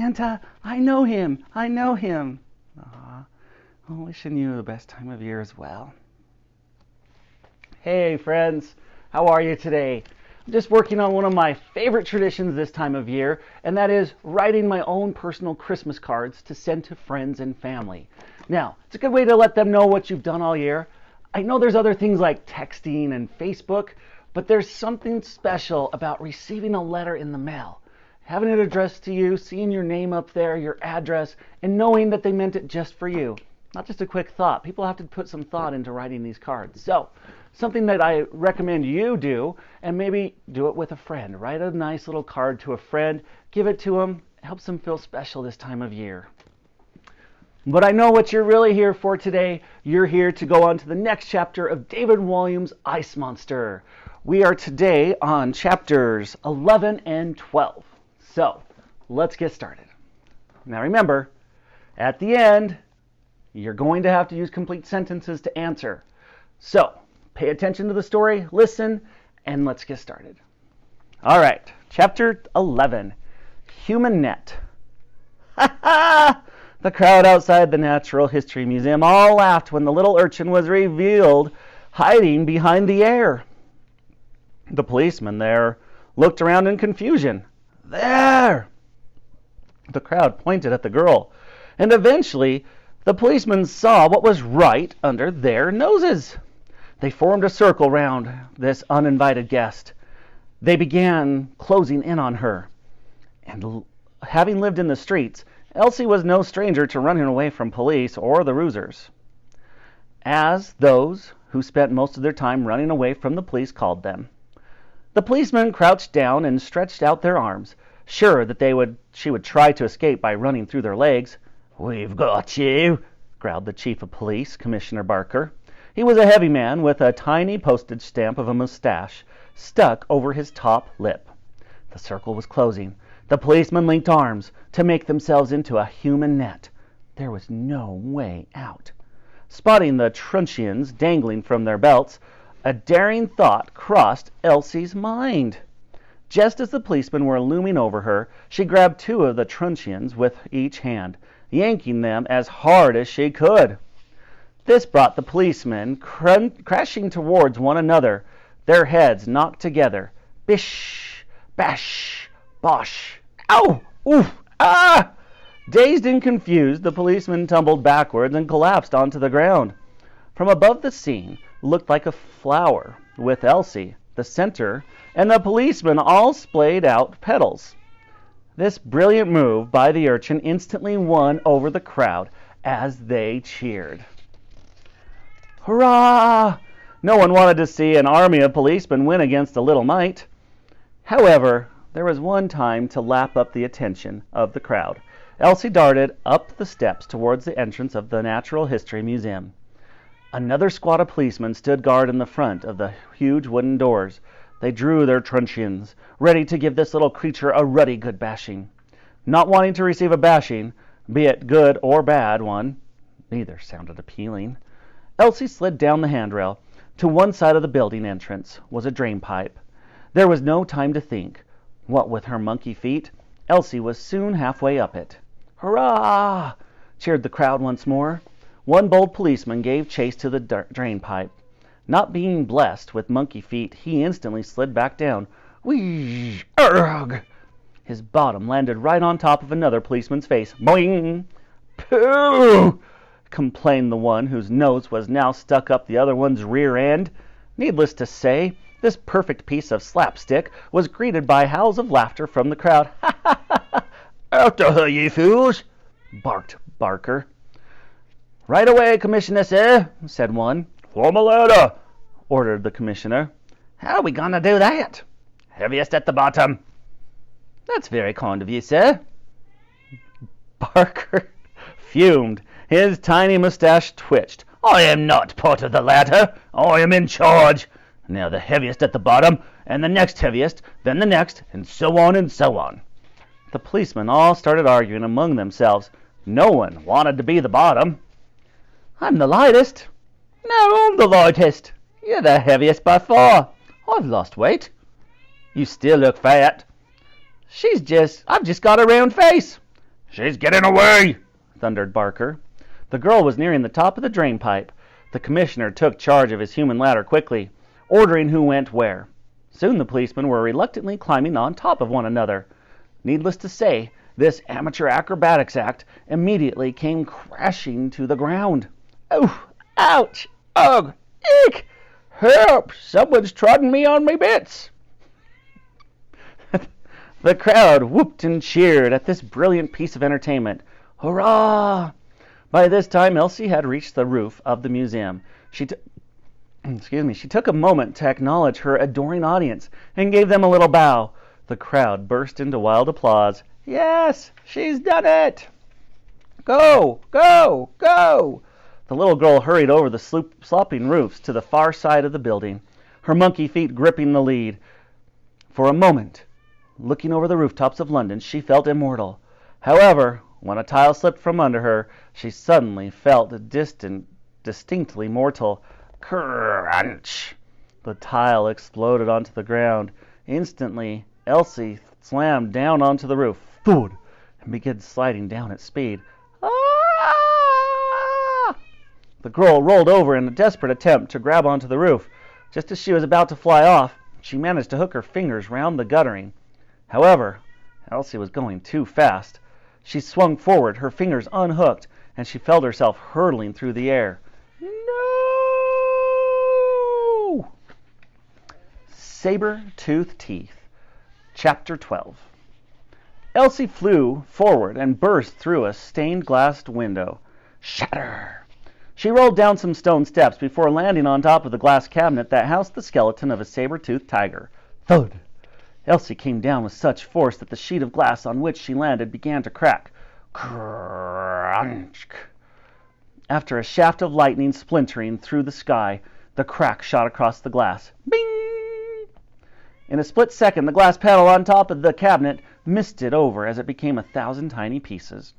Santa, I know him. I know him. Aw, well, wishing you the best time of year as well. Hey friends, how are you today? I'm just working on one of my favorite traditions this time of year, and that is writing my own personal Christmas cards to send to friends and family. Now, it's a good way to let them know what you've done all year. I know there's other things like texting and Facebook, but there's something special about receiving a letter in the mail. Having it addressed to you, seeing your name up there, your address, and knowing that they meant it just for you. Not just a quick thought. People have to put some thought into writing these cards. So, something that I recommend you do, and maybe do it with a friend. Write a nice little card to a friend, give it to them, helps them feel special this time of year. But I know what you're really here for today. You're here to go on to the next chapter of David Walliams' Ice Monster. We are today on chapters 11 and 12. So, let's get started. Now remember, at the end, you're going to have to use complete sentences to answer. So, pay attention to the story, listen, and let's get started. All right, chapter 11, Human Net. Ha ha! The crowd outside the Natural History Museum all laughed when the little urchin was revealed hiding behind the air. The policeman there looked around in confusion. There! The crowd pointed at the girl, and eventually the policeman saw what was right under their noses. They formed a circle round this uninvited guest. They began closing in on her. And having lived in the streets, Elsie was no stranger to running away from police or the rusers, as those who spent most of their time running away from the police called them. The policemen crouched down and stretched out their arms, sure that she would try to escape by running through their legs. "We've got you," growled the chief of police, Commissioner Barker. He was a heavy man with a tiny postage stamp of a mustache stuck over his top lip. The circle was closing. The policemen linked arms to make themselves into a human net. There was no way out. Spotting the truncheons dangling from their belts, a daring thought crossed Elsie's mind. Just as the policemen were looming over her, she grabbed two of the truncheons with each hand, yanking them as hard as she could. This brought the policemen crashing towards one another, their heads knocked together. Bish, bash, bosh. Ow! Oof! Ah! Dazed and confused, the policemen tumbled backwards and collapsed onto the ground. From above, the scene looked like a flower, with Elsie, the center, and the policemen all splayed out petals. This brilliant move by the urchin instantly won over the crowd as they cheered. Hurrah! No one wanted to see an army of policemen win against a little mite. However, there was one time to lap up the attention of the crowd. Elsie darted up the steps towards the entrance of the Natural History Museum. Another squad of policemen stood guard in the front of the huge wooden doors. They drew their truncheons, ready to give this little creature a ruddy good bashing. Not wanting to receive a bashing, be it good or bad one, neither sounded appealing, Elsie slid down the handrail. To one side of the building entrance was a drain pipe. There was no time to think. What with her monkey feet, Elsie was soon halfway up it. Hurrah! Cheered the crowd once more. One bold policeman gave chase to the drain pipe. Not being blessed with monkey feet, he instantly slid back down. Whee! Urgh! His bottom landed right on top of another policeman's face. Boing! Pooh! Complained the one whose nose was now stuck up the other one's rear end. Needless to say, this perfect piece of slapstick was greeted by howls of laughter from the crowd. Ha ha ha ha! After her, you fools! Barked Barker. Right away, Commissioner, sir, said one. Form a ladder, ordered the commissioner. How are we going to do that? Heaviest at the bottom. That's very kind of you, sir. Barker fumed. His tiny mustache twitched. I am not part of the ladder. I am in charge. Now the heaviest at the bottom, and the next heaviest, then the next, and so on and so on. The policemen all started arguing among themselves. No one wanted to be the bottom. I'm the lightest. No, I'm the lightest. You're the heaviest by far. I've lost weight. You still look fat. I've just got a round face. "She's getting away!" thundered Barker. The girl was nearing the top of the drain pipe. The commissioner took charge of his human ladder quickly, ordering who went where. Soon the policemen were reluctantly climbing on top of one another. Needless to say, this amateur acrobatics act immediately came crashing to the ground. "Oh, ouch! Ugh! Eek! Help! Someone's trodden me on my bits!" The crowd whooped and cheered at this brilliant piece of entertainment. Hurrah! By this time, Elsie had reached the roof of the museum. She took a moment to acknowledge her adoring audience and gave them a little bow. The crowd burst into wild applause. "Yes, she's done it! Go, go, go!" The little girl hurried over the sloping roofs to the far side of the building, her monkey feet gripping the lead. For a moment, looking over the rooftops of London, she felt immortal. However, when a tile slipped from under her, she suddenly felt distinctly mortal. Crunch! The tile exploded onto the ground. Instantly, Elsie slammed down onto the roof, thud, and began sliding down at speed. Ah! The girl rolled over in a desperate attempt to grab onto the roof. Just as she was about to fly off, she managed to hook her fingers round the guttering. However, Elsie was going too fast. She swung forward, her fingers unhooked, and she felt herself hurtling through the air. No! Saber-toothed teeth. Chapter 12. Elsie flew forward and burst through a stained-glass window. Shatter! She rolled down some stone steps before landing on top of the glass cabinet that housed the skeleton of a saber-toothed tiger. Thud! Elsie came down with such force that the sheet of glass on which she landed began to crack. Crunch! After a shaft of lightning splintering through the sky, the crack shot across the glass. Bing! In a split second, the glass panel on top of the cabinet misted over as it became 1,000 tiny pieces.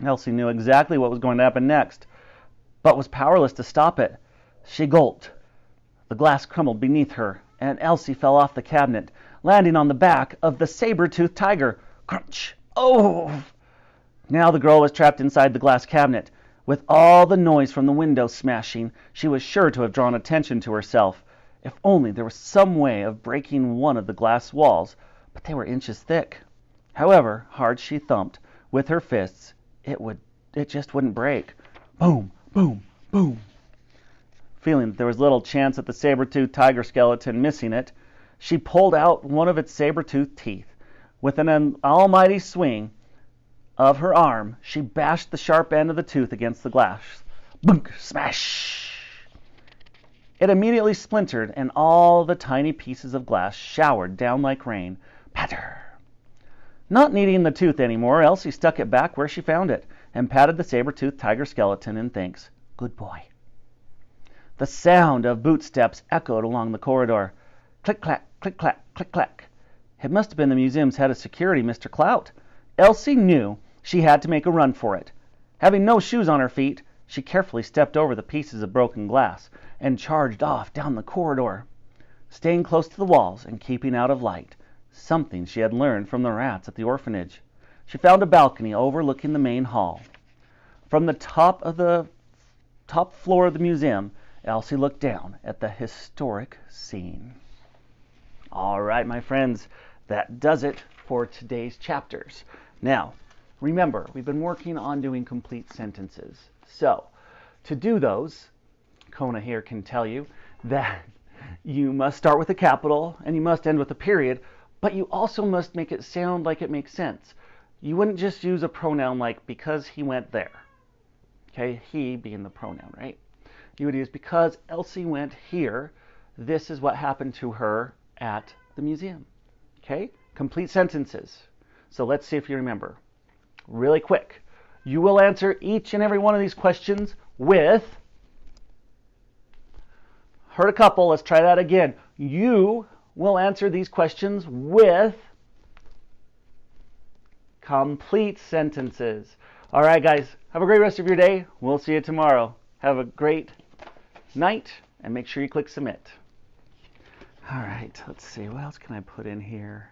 Elsie knew exactly what was going to happen next, but was powerless to stop it. She gulped. The glass crumbled beneath her, and Elsie fell off the cabinet, landing on the back of the saber-toothed tiger. Crunch! Oh! Now the girl was trapped inside the glass cabinet. With all the noise from the window smashing, she was sure to have drawn attention to herself. If only there was some way of breaking one of the glass walls, but they were inches thick. However hard she thumped with her fists, it just wouldn't break. Boom, boom, boom. Feeling that there was little chance at the saber-toothed tiger skeleton missing it, she pulled out one of its saber-toothed teeth. With an almighty swing of her arm, she bashed the sharp end of the tooth against the glass. Bunk! Smash! It immediately splintered, and all the tiny pieces of glass showered down like rain. Patter! Not needing the tooth anymore, Elsie stuck it back where she found it and patted the saber-toothed tiger skeleton in thanks. Good boy. The sound of bootsteps echoed along the corridor. Click-clack, click-clack, click-clack. It must have been the museum's head of security, Mr. Clout. Elsie knew she had to make a run for it. Having no shoes on her feet, she carefully stepped over the pieces of broken glass and charged off down the corridor, staying close to the walls and keeping out of light, something she had learned from the rats at the orphanage. She found a balcony overlooking the main hall. From the top floor of the museum, Elsie looked down at the historic scene. All right, my friends, that does it for today's chapters. Now, remember, we've been working on doing complete sentences. So, to do those, Kona here can tell you that you must start with a capital and you must end with a period, but you also must make it sound like it makes sense. You wouldn't just use a pronoun like because he went there. Okay, he being the pronoun, right? You would use because Elsie went here, this is what happened to her at the museum. Okay, complete sentences. So let's see if you remember. Really quick, you will answer each and every one of these questions with, heard a couple, let's try that again. You will answer these questions with complete sentences. All right, guys, have a great rest of your day. We'll see you tomorrow. Have a great night, and make sure you click submit. All right, let's see, what else can I put in here?